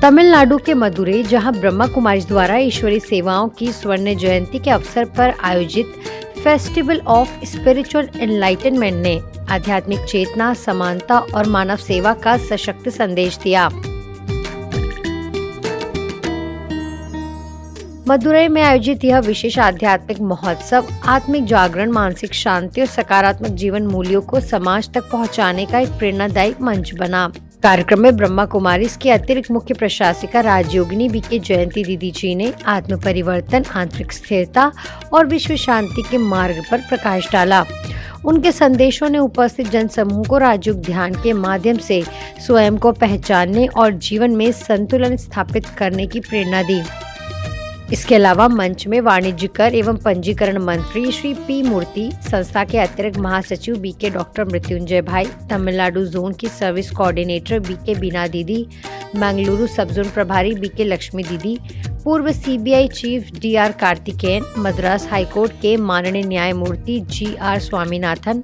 तमिलनाडु के मदुरै, जहां ब्रह्मा कुमारीज द्वारा ईश्वरीय सेवाओं की स्वर्ण जयंती के अवसर पर आयोजित फेस्टिवल ऑफ स्पिरिचुअल एनलाइटनमेंट ने आध्यात्मिक चेतना, समानता और मानव सेवा का सशक्त संदेश दिया। मदुरै में आयोजित यह विशेष आध्यात्मिक महोत्सव आत्मिक जागरण, मानसिक शांति और सकारात्मक जीवन मूल्यों को समाज तक पहुंचाने का एक प्रेरणादायी मंच बना। कार्यक्रम में ब्रह्मा कुमारीज की अतिरिक्त मुख्य प्रशासिका राजयोगिनी बीके जयंती दीदी जी ने आत्म परिवर्तन, आंतरिक स्थिरता और विश्व शांति के मार्ग पर प्रकाश डाला। उनके संदेशों ने उपस्थित जनसमूह को राजयोग ध्यान के माध्यम से स्वयं को पहचानने और जीवन में संतुलन स्थापित करने की प्रेरणा दी। इसके अलावा मंच में वाणिज्य कर एवं पंजीकरण मंत्री श्री पी मूर्ति, संस्था के अतिरिक्त महासचिव बीके डॉक्टर मृत्युंजय भाई, तमिलनाडु जोन की सर्विस कोऑर्डिनेटर बीके बीना दीदी, मंगलुरु सब जोन प्रभारी बीके लक्ष्मी दीदी, पूर्व CBI chief DR Karthikeyan, Madras high court के माननीय न्यायमूर्ति GR Swaminathan,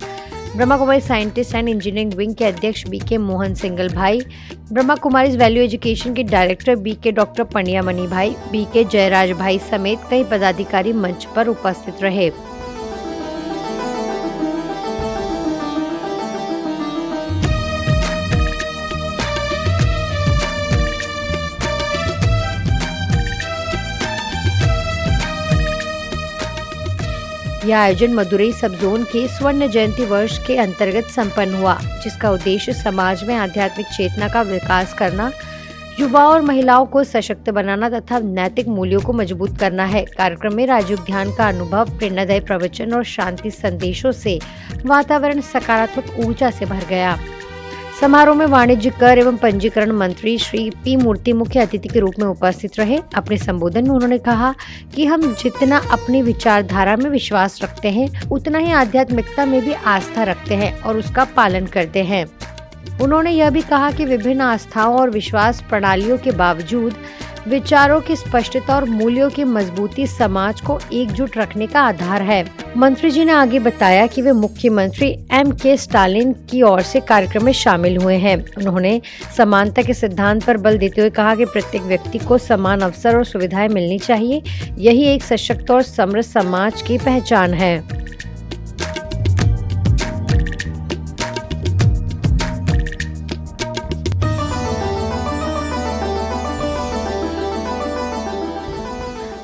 Brahma Kumari scientist and engineering wing के अध्यक्ष बीके मोहन सिंगल भाई, ब्रह्मा कुमारीज वैल्यू एजुकेशन के director BK doctor Pandia Mani भाई, बीके जयराज भाई समेत कई पदाधिकारी मंच पर उपस्थित रहे। यह आयोजन मदुरै सब जोन के स्वर्ण जयंती वर्ष के अंतर्गत संपन्न हुआ, जिसका उद्देश्य समाज में आध्यात्मिक चेतना का विकास करना, युवाओं और महिलाओं को सशक्त बनाना तथा नैतिक मूल्यों को मजबूत करना है। कार्यक्रम में राजयोग ध्यान का अनुभव, प्रेरणादायी प्रवचन और शांति संदेशों से वातावरण सकारात्मक ऊर्जा से भर गया। समारोह में वाणिज्य कर एवं पंजीकरण मंत्री श्री पी मूर्ति मुख्य अतिथि के रूप में उपस्थित रहे। अपने संबोधन में उन्होंने कहा कि हम जितना अपनी विचारधारा में विश्वास रखते हैं, उतना ही आध्यात्मिकता में भी आस्था रखते हैं और उसका पालन करते हैं। उन्होंने यह भी कहा कि विभिन्न आस्थाओं और विश्वास प्रणालियों के बावजूद विचारों की स्पष्टता और मूल्यों की मजबूती समाज को एकजुट रखने का आधार है। मंत्री जी ने आगे बताया कि वे मुख्यमंत्री M.K. स्टालिन की ओर से कार्यक्रम में शामिल हुए हैं। उन्होंने समानता के सिद्धांत पर बल देते हुए कहा कि प्रत्येक व्यक्ति को समान अवसर और सुविधाएं मिलनी चाहिए। यही एक सशक्त और समृद्ध समाज की पहचान है।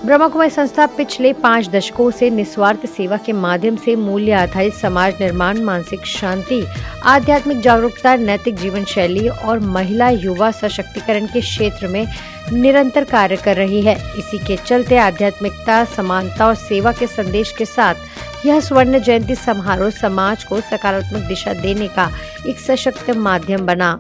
ब्रह्मा कुमारी संस्था पिछले 5 दशकों से निस्वार्थ सेवा के माध्यम से मूल्य आधारित समाज निर्माण, मानसिक शांति, आध्यात्मिक जागरूकता, नैतिक जीवन शैली और महिला युवा सशक्तिकरण के क्षेत्र में निरंतर कार्य कर रही है। इसी के चलते आध्यात्मिकता, समानता और सेवा के संदेश के साथ यह स्वर्ण जयंती समारोह समाज को सकारात्मक दिशा देने का एक सशक्त माध्यम बना।